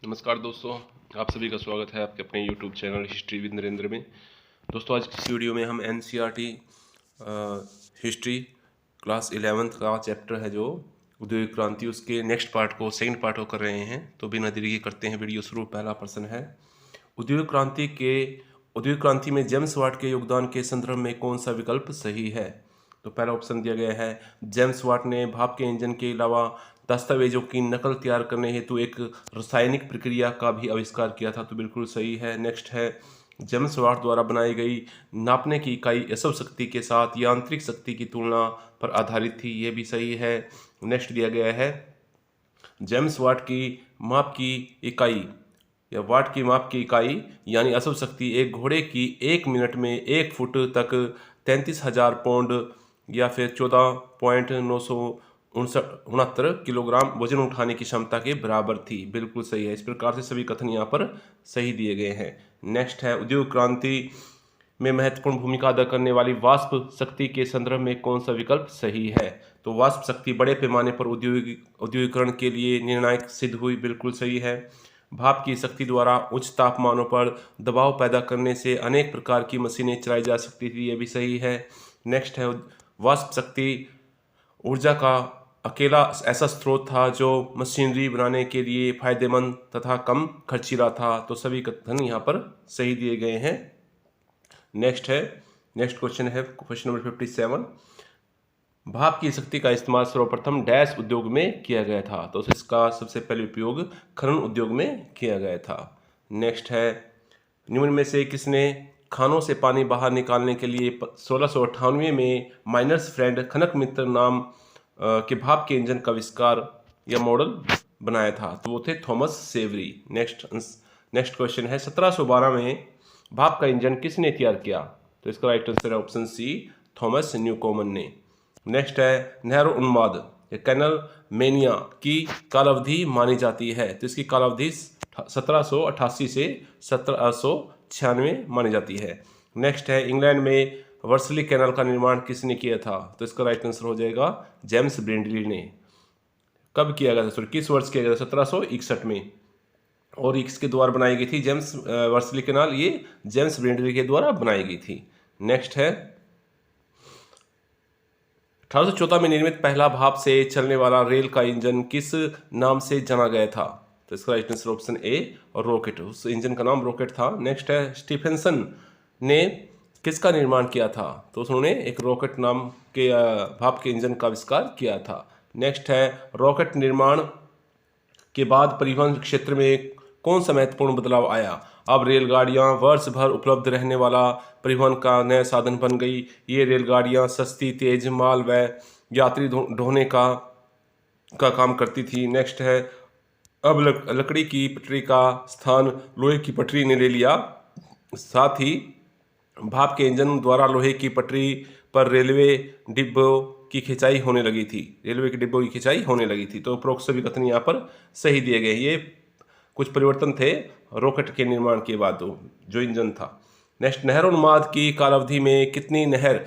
नमस्कार दोस्तों, आप सभी का स्वागत है आपके अपने YouTube channel history with Narendra में। दोस्तों, आज की इस वीडियो में हम NCERT हिस्ट्री क्लास 11th का चैप्टर है जो औद्योगिक क्रांति, उसके नेक्स्ट पार्ट को सेकंड पार्ट को कर रहे हैं। तो बिना देरी के करते हैं वीडियो शुरू। पहला प्रश्न है, औद्योगिक क्रांति में जेम्स वाट के योगदान के संदर्भ में कौन सा विकल्प सही है? तो पहला ऑप्शन दिया गया है, जेम्स वाट ने भाप के इंजन के अलावा दस्तावेजों की नकल तैयार करने हेतु एक रासायनिक प्रक्रिया का भी आविष्कार किया था। तो बिल्कुल सही है। नेक्स्ट है, जेम्स वाट द्वारा बनाई गई नापने की इकाई असव शक्ति के साथ यांत्रिक शक्ति की तुलना पर आधारित थी। ये भी सही है। नेक्स्ट दिया गया है, जेम्स वाट की माप की इकाई या वाट की माप की इकाई यानी असव शक्ति एक घोड़े की 1 मिनट में 1 फुट तक 33,000 पाउंड या फिर 14,969 किलोग्राम वजन उठाने की क्षमता के बराबर थी। बिल्कुल सही है। इस प्रकार से सभी कथन यहाँ पर सही दिए गए हैं। नेक्स्ट है, औद्योगिक क्रांति में महत्वपूर्ण भूमिका अदा करने वाली वाष्प शक्ति के संदर्भ में कौन सा विकल्प सही है? तो वाष्प शक्ति बड़े पैमाने पर औद्योगिकरण के लिए निर्णायक सिद्ध हुई। बिल्कुल सही है। भाप की शक्ति द्वारा उच्च तापमानों पर दबाव पैदा करने से अनेक प्रकार की मशीनें चलाई जा सकती थी। ये भी सही है। नेक्स्ट है, वाष्प शक्ति ऊर्जा का अकेला ऐसा स्रोत था जो मशीनरी बनाने के लिए फायदेमंद तथा कम खर्चीला था। तो सभी कथन यहाँ पर सही दिए गए हैं। नेक्स्ट क्वेश्चन है क्वेश्चन नंबर 57, भाप की शक्ति का इस्तेमाल सर्वप्रथम डैश उद्योग में किया गया था? तो इसका सबसे पहले उपयोग खनन उद्योग में किया गया था। नेक्स्ट है, निम्न में से किसने खानों से पानी बाहर निकालने के लिए 1698 में माइनर्स फ्रेंड खनक मित्र नाम के भाप के इंजन का आविष्कार या मॉडल बनाया था? तो वो थे थॉमस सेवरी। नेक्स्ट क्वेश्चन है, 1712 में भाप का इंजन किसने तैयार किया? तो इसका राइट आंसर है ऑप्शन सी, थॉमस न्यूकोमन ने। नेक्स्ट है, नेहरू उन्माद या कैनल मेनिया की कालावधि मानी जाती है? तो इसकी कालावधि 1788 से 1796 मानी जाती है। नेक्स्ट है, इंग्लैंड में वर्सली कैनाल का निर्माण किसने किया था? तो इसका राइट आंसर हो जाएगा जेम्स ब्रिंडली ने। कब किया गया था? सॉरी, किस वर्ष किया गया था? 1761 में। और इसके द्वारा बनाई गई थी जेम्स वर्सली कैनाल, ये जेम्स ब्रिंडली के द्वारा बनाई गई थी। नेक्स्ट है, 1814 में निर्मित पहला भाप से चलने वाला रेल का इंजन किस नाम से जाना गया था? तो इसका राइट आंसर ऑप्शन ए, और रॉकेट। उस इंजन का नाम रॉकेट था। नेक्स्ट है, स्टीफेंसन ने किसका निर्माण किया था? तो उन्होंने एक रॉकेट नाम के भाप के इंजन का आविष्कार किया था। नेक्स्ट है, रॉकेट निर्माण के बाद परिवहन क्षेत्र में कौन सा महत्वपूर्ण बदलाव आया? अब रेलगाड़ियां वर्ष भर उपलब्ध रहने वाला परिवहन का नया साधन बन गई। ये रेलगाड़ियां सस्ती, तेज माल व यात्री ढोने का काम करती थी। नेक्स्ट है, अब लकड़ी की पटरी का स्थान लोहे की पटरी ने ले लिया। साथ ही भाप के इंजन द्वारा लोहे की पटरी पर रेलवे डिब्बों की खिंचाई होने लगी थी। तो उपरोक्त सभी कथन यहाँ पर सही दिए गए। ये कुछ परिवर्तन थे रॉकेट के निर्माण के बाद जो इंजन था। नेक्स्ट, नहर उन्माद की कालावधि में कितनी नहर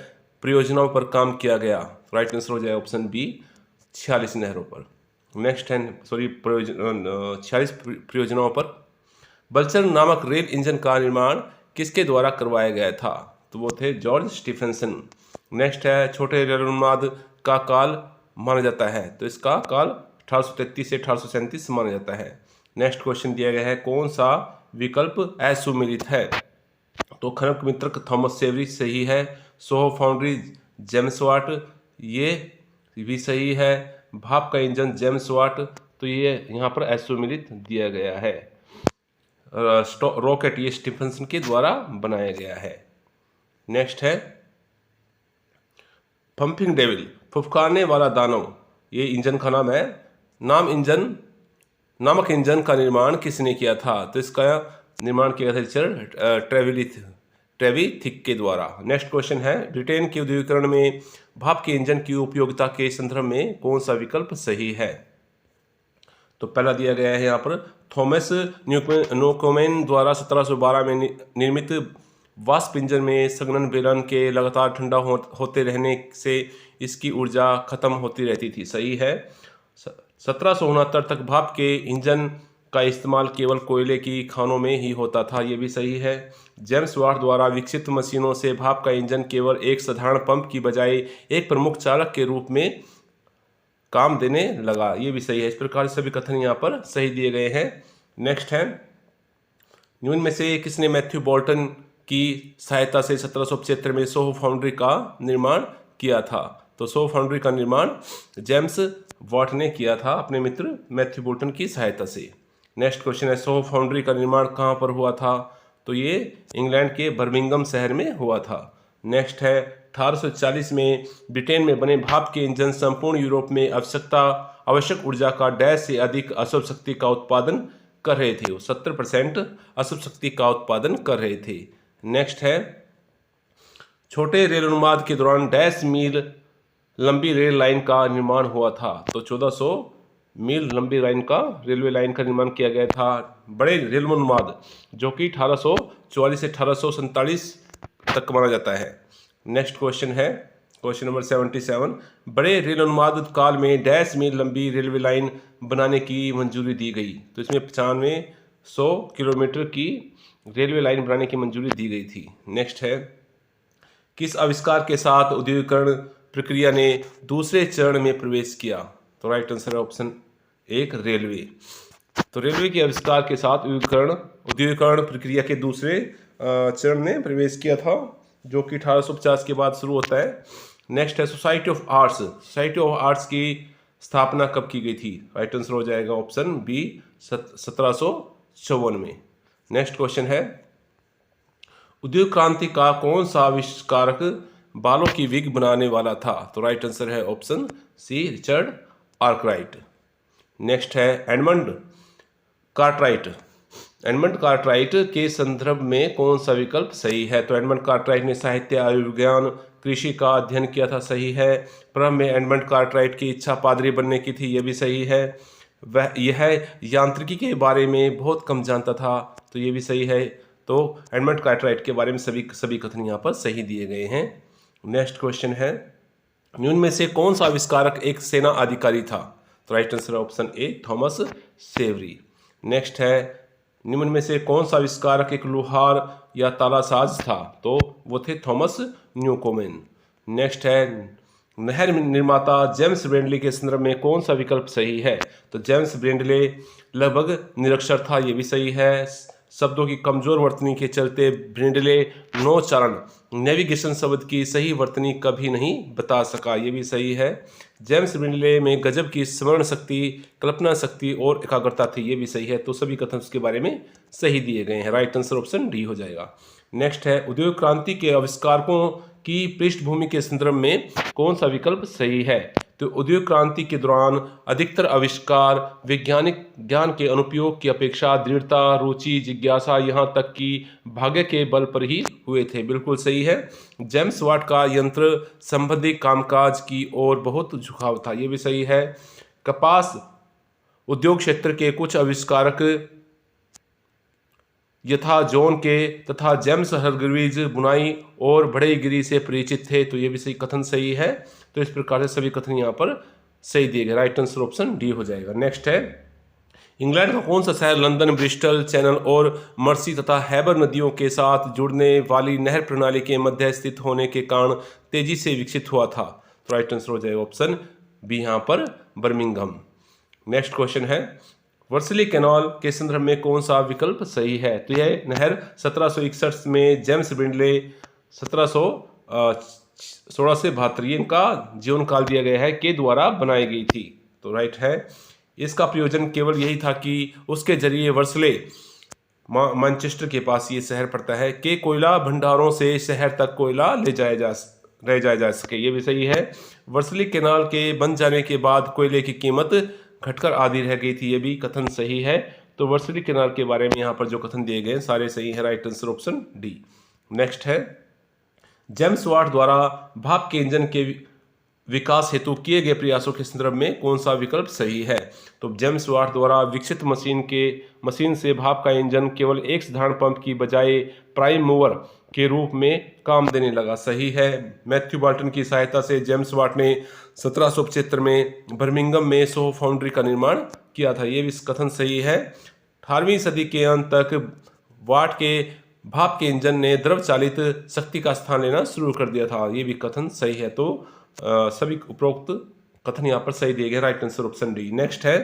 परियोजनाओं पर काम किया गया? राइट आंसर हो जाए ऑप्शन बी, 46 नहरों पर। नेक्स्ट है, 46 परियोजनाओं पर। बल्चर नामक रेल इंजन का निर्माण किसके द्वारा करवाया गया था? तो वो थे जॉर्ज स्टीफेंसन। नेक्स्ट है, छोटे रेल उन्माद का काल माना जाता है? तो इसका काल 1833 से 1837 माना जाता है। नेक्स्ट क्वेश्चन दिया गया है, कौन सा विकल्प असुमेलित है? तो खनक मित्र थॉमस सेवरी सही है। सोहो फाउंड्री जेम्स वाट, ये भी सही है। भाप का इंजन जेम्स वाट, तो ये यहाँ पर असुमेलित दिया गया है। रॉकेट ये स्टीफेंसन के द्वारा बनाया गया है। नेक्स्ट है, पंपिंग डेविल फुफकारने वाला दानव, ये इंजन का नाम है। नामक इंजन का निर्माण किसने किया था? तो इसका निर्माण किया था रिचर्ड ट्रेविथिक के द्वारा। नेक्स्ट क्वेश्चन है, ब्रिटेन के औद्योगिकरण में भाप के इंजन की उपयोगिता के संदर्भ में कौन सा विकल्प सही है? तो पहला दिया गया है यहाँ पर, थॉमस न्यूकोमेन द्वारा 1712 में निर्मित वाष्प इंजन में संघनन बेलन के लगातार ठंडा होते रहने से इसकी ऊर्जा खत्म होती रहती थी। सही है। 1769 तक भाप के इंजन का इस्तेमाल केवल कोयले की खानों में ही होता था, ये भी सही है। जेम्स वाट द्वारा विकसित मशीनों से भाप का इंजन केवल एक साधारण पंप की बजाय एक प्रमुख चालक के रूप में काम देने लगा, ये भी सही है। इस प्रकार सभी कथन यहाँ पर सही दिए गए हैं। नेक्स्ट है, निम्न में से किसने मैथ्यू बोल्टन की सहायता से 1775 में सोहो फाउंड्री का निर्माण किया था? तो सोहो फाउंड्री का निर्माण जेम्स वाट ने किया था अपने मित्र मैथ्यू बोल्टन की सहायता से। नेक्स्ट क्वेश्चन है, सोहो फाउंड्री का निर्माण कहाँ पर हुआ था? तो ये इंग्लैंड के बर्मिंघम शहर में हुआ था। नेक्स्ट है, 1840 में ब्रिटेन में बने भाप के इंजन संपूर्ण यूरोप में आवश्यक ऊर्जा का डैश से अधिक अश्व शक्ति का उत्पादन कर रहे थे। 70% अश्व शक्ति का उत्पादन कर रहे थे। नेक्स्ट है, छोटे रेल अनुवाद के दौरान डैश मील लंबी रेल लाइन का निर्माण हुआ था? तो 1400 मील लंबी लाइन का रेलवे लाइन का निर्माण किया गया था। बड़े रेल अनुवाद जो कि 1844 से 1847 तक माना जाता है। नेक्स्ट क्वेश्चन है, क्वेश्चन नंबर 77, बड़े रेल अनुवाद काल में डैश मील लंबी रेलवे लाइन बनाने की मंजूरी दी गई? तो इसमें 9500 किलोमीटर की रेलवे लाइन बनाने की मंजूरी दी गई थी। नेक्स्ट है, किस आविष्कार के साथ औद्योगिकरण प्रक्रिया ने दूसरे चरण में प्रवेश किया? तो राइट आंसर है ऑप्शन 1 रेलवे। तो रेलवे के आविष्कार के साथ औद्योगिकरण प्रक्रिया के दूसरे चरण में प्रवेश किया था, जो कि 1850 के बाद शुरू होता है। नेक्स्ट है, society of arts. Society of arts की स्थापना कब की गई थी? राइट आंसर हो जाएगा ऑप्शन बी 1754 में। नेक्स्ट क्वेश्चन है, उद्योग क्रांति का कौन सा आविष्कारक बालों की विग बनाने वाला था? तो राइट आंसर है option C Richard Arkwright. Next है, एडमंड कार्टराइट। एडमंड कार्टराइट के संदर्भ में कौन सा विकल्प सही है? तो एडमंड कार्टराइट ने साहित्य, आयुर्विज्ञान, कृषि का अध्ययन किया था, सही है। प्रारंभ में एडमंड कार्टराइट की इच्छा पादरी बनने की थी, यह भी सही है। यह यांत्रिकी के बारे में बहुत कम जानता था, तो ये भी सही है। तो एडमंड कार्टराइट के बारे में सभी कथन यहाँ पर सही दिए गए हैं। नेक्स्ट क्वेश्चन है, निम्न में से कौन सा आविष्कारक एक सेना अधिकारी था? तो right answer option A Thomas Savery. Next है, निम्न में से कौन सा आविष्कारक एक लोहार या तालासाज था? तो वो थे थॉमस न्यूकोमेन। नेक्स्ट है, नहर निर्माता जेम्स ब्रेंडले के संदर्भ में कौन सा विकल्प सही है? तो जेम्स ब्रेंडले लगभग निरक्षर था, ये भी सही है। शब्दों की कमजोर वर्तनी के चलते ब्रेंडले नौचारण नेविगेशन शब्द की सही वर्तनी कभी नहीं बता सका, ये भी सही है। जेम्स ब्रेंडले में गजब की स्मरण शक्ति, कल्पना शक्ति और एकाग्रता थी, ये भी सही है। तो सभी कथन उसके बारे में सही दिए गए हैं। राइट आंसर ऑप्शन डी हो जाएगा। नेक्स्ट है, उद्योग क्रांति के आविष्कारकों की पृष्ठभूमि के संदर्भ में कौन सा विकल्प सही है? तो उद्योग क्रांति के दौरान अधिकतर आविष्कार वैज्ञानिक ज्ञान के अनुप्रयोग की अपेक्षा दृढ़ता, रुचि, जिज्ञासा, यहाँ तक कि भाग्य के बल पर ही हुए थे, बिल्कुल सही है। जेम्स वाट का यंत्र संबंधी कामकाज की ओर बहुत झुकाव था, ये भी सही है। कपास उद्योग क्षेत्र के कुछ आविष्कारक यथा जॉन के तथा जेम्स हरग्रीव्स बुनाई और बढ़ईगिरी से परिचित थे, तो ये भी सही कथन सही है। तो इस प्रकार से सभी कथन यहाँ पर सही दिए गए। राइट आंसर ऑप्शन डी हो जाएगा। नेक्स्ट है, इंग्लैंड का कौन सा शहर लंदन, ब्रिस्टल, चैनल और मर्सी तथा हैबर नदियों के साथ जुड़ने वाली नहर प्रणाली के मध्य स्थित होने के कारण तेजी से विकसित हुआ था? तो राइट आंसर हो जाएगा ऑप्शन बी यहाँ पर बर्मिंघम। नेक्स्ट क्वेश्चन है, वर्सली कैनाल के संदर्भ में कौन सा विकल्प सही है? तो यह नहर 1761 में जेम्स ब्रेंडले 1716 से 72 इनका जीवन काल दिया गया है के द्वारा बनाई गई थी, तो राइट है। इसका प्रयोजन केवल यही था कि उसके जरिए वर्सले मैनचेस्टर के पास ये शहर पड़ता है के कोयला भंडारों से शहर तक कोयला ले जाया जा सके, ये भी सही है। वर्सली कैनाल के बन जाने के बाद कोयले की कीमत घटकर आधी रह गई थी, ये भी कथन सही है। तो वर्सली कैनाल के बारे में यहाँ पर जो कथन दिए गए सारे सही है। Right answer option D. Next है, जेम्स वाट द्वारा भाप के इंजन के विकास हेतु किए गए प्रयासों के संदर्भ में कौन सा विकल्प सही है? तो जेम्स वाट द्वारा विकसित मशीन से भाप का इंजन केवल एक साधारण पंप की बजाय प्राइम मूवर के रूप में काम देने लगा, सही है। मैथ्यू बोल्टन की सहायता से जेम्स वाट ने 1775 में बर्मिंघम में सोहो फाउंड्री का निर्माण किया था, ये भी कथन सही है। 18वीं सदी के अंत तक वाट के भाप के इंजन ने द्रव चालित शक्ति का स्थान लेना शुरू कर दिया था। ये भी कथन सही है। तो सभी उपरोक्त कथन यहाँ पर सही दिए गए। Right answer option D. Next है,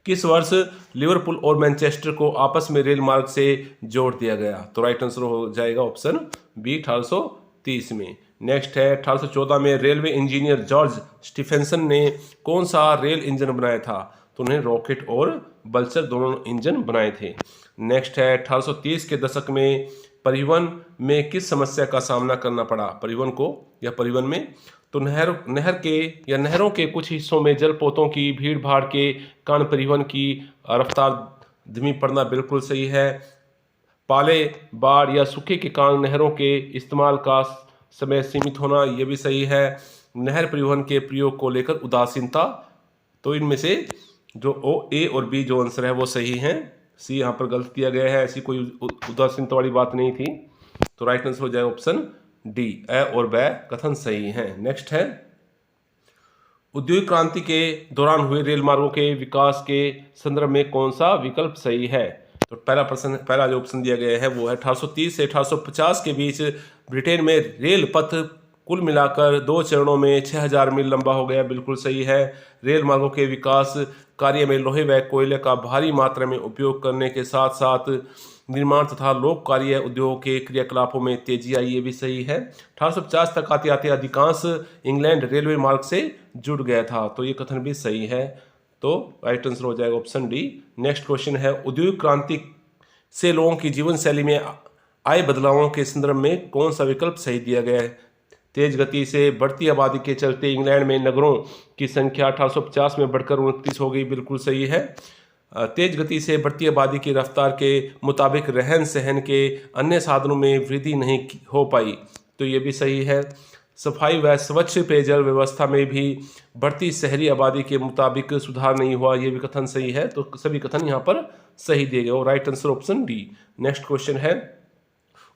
किस वर्ष लिवरपूल और मैनचेस्टर को आपस में रेल मार्ग से जोड़ दिया गया? तो राइट आंसर हो जाएगा ऑप्शन बी 1830 में। नेक्स्ट है, 1814 में रेलवे इंजीनियर जॉर्ज स्टीफेंसन ने कौन सा रेल इंजन बनाया था? तो उन्हें रॉकेट और बल्चर दोनों इंजन बनाए थे। नेक्स्ट है, 1830 के दशक में परिवहन में किस समस्या का सामना करना पड़ा परिवहन को या परिवहन में? तो नहर के या नहरों के कुछ हिस्सों में जलपोतों की भीड़ भाड़ के कारण परिवहन की रफ्तार धीमी पड़ना बिल्कुल सही है। पाले, बाढ़ या सूखे के कारण नहरों के इस्तेमाल का समय सीमित होना, यह भी सही है। नहर परिवहन के प्रयोग को लेकर उदासीनता, तो इनमें से जो ए और बी जो आंसर है वो सही है। सी यहाँ पर गलत किया गया है, ऐसी कोई उदासीनता वाली बात नहीं थी। तो राइट आंसर हो जाएगा ऑप्शन डी, ए और ब कथन सही है। नेक्स्ट है, औद्योगिक क्रांति के दौरान हुए रेल मार्गों के विकास के संदर्भ में कौन सा विकल्प सही है? तो पहला जो ऑप्शन दिया गया है वो है 1830 से 1850 के बीच ब्रिटेन में रेल पथ कुल मिलाकर 2 चरणों में 6000 मील लंबा हो गया, बिल्कुल सही है। रेल मार्गों के विकास कार्य में लोहे व कोयले का भारी मात्रा में उपयोग करने के साथ साथ निर्माण तथा लोक कार्य उद्योग के क्रियाकलापों में तेजी आई, ये भी सही है। 1850 तक आते आते अधिकांश इंग्लैंड रेलवे मार्ग से जुड़ गया था, तो ये कथन भी सही है। तो राइट आंसर हो जाएगा ऑप्शन डी। नेक्स्ट क्वेश्चन है, औद्योगिक क्रांति से लोगों की जीवन शैली में आए बदलावों के संदर्भ में कौन सा विकल्प सही दिया गया है? तेज गति से बढ़ती आबादी के चलते इंग्लैंड में नगरों की संख्या 1850 में बढ़कर 29 हो गई, बिल्कुल सही है। तेज गति से बढ़ती आबादी की रफ्तार के मुताबिक रहन सहन के अन्य साधनों में वृद्धि नहीं हो पाई, तो ये भी सही है। सफाई व स्वच्छ पेयजल व्यवस्था में भी बढ़ती शहरी आबादी के मुताबिक सुधार नहीं हुआ, ये भी कथन सही है। तो सभी कथन यहाँ पर सही दिए गए और right answer option D. Next question है,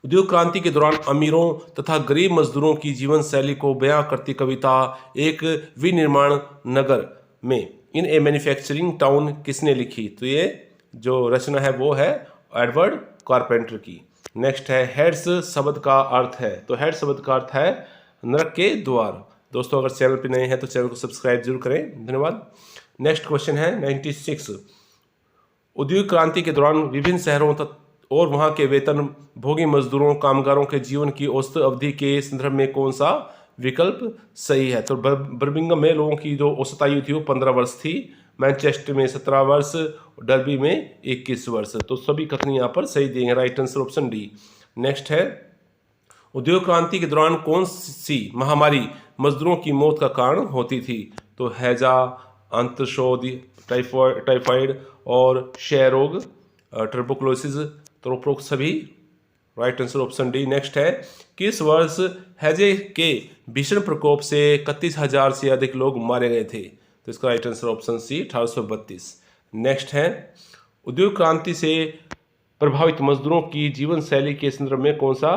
उद्योग क्रांति के दौरान अमीरों तथा गरीब मजदूरों की जीवन शैली को बयां करती कविता एक विनिर्माण नगर में इन ए मैन्युफैक्चरिंग टाउन किसने लिखी? तो ये जो रचना है वो है एडवर्ड कारपेंटर की। नेक्स्ट है, हेड्स शब्द का अर्थ है? तो हेड शब्द का अर्थ है नरक के द्वार। दोस्तों अगर चैनल पर नए हैं तो चैनल को सब्सक्राइब जरूर करें, धन्यवाद। नेक्स्ट क्वेश्चन है 96, उद्योग क्रांति के दौरान विभिन्न शहरों और वहां के वेतन भोगी मजदूरों कामगारों के जीवन की औसत अवधि के संदर्भ में कौन सा विकल्प सही है? तो बर्मिंघम में लोगों की जो औसत आयु थी वो 15 वर्ष थी, मैनचेस्टर में 17 वर्ष, डर्बी में 21 वर्ष। तो सभी कथन यहाँ पर सही दिए हैं, right answer option D. Next है, उद्योग क्रांति के दौरान कौन सी महामारी मजदूरों की मौत का कारण होती थी? तो हैजा, अंतशोध, टाइफाइड और क्षय रोग, ट्यूबरकुलोसिस, तो उपरोक्त सभी right answer option D. Next है, किस वर्ष हैजे के भीषण प्रकोप से 31,000 से अधिक लोग मारे गए थे? तो इसका right answer option C 1832। Next है, उद्योग क्रांति से प्रभावित मजदूरों की जीवन शैली के संदर्भ में कौन सा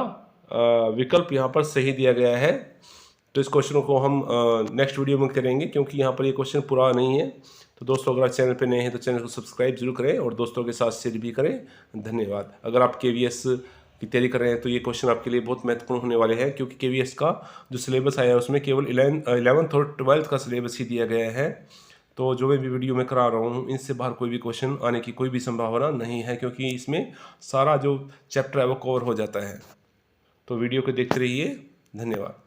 विकल्प यहाँ पर सही दिया गया है? तो इस क्वेश्चन को हम नेक्स्ट वीडियो में करेंगे क्योंकि यहाँ पर ये क्वेश्चन पूरा नहीं है। तो दोस्तों अगर चैनल पे नए हैं तो चैनल को सब्सक्राइब जरूर करें और दोस्तों के साथ शेयर भी करें, धन्यवाद। अगर आप KVS की तैयारी कर रहे हैं तो ये क्वेश्चन आपके लिए बहुत महत्वपूर्ण होने वाले हैं क्योंकि KVS का जो सिलेबस आया है उसमें केवल 11th और 12th का सिलेबस ही दिया गया है। तो जो मैं भी वीडियो में करा रहा हूँ इनसे बाहर कोई भी क्वेश्चन आने की कोई भी संभावना नहीं है क्योंकि इसमें सारा जो चैप्टर है वो कवर हो जाता है। तो वीडियो को देखते रहिए, धन्यवाद।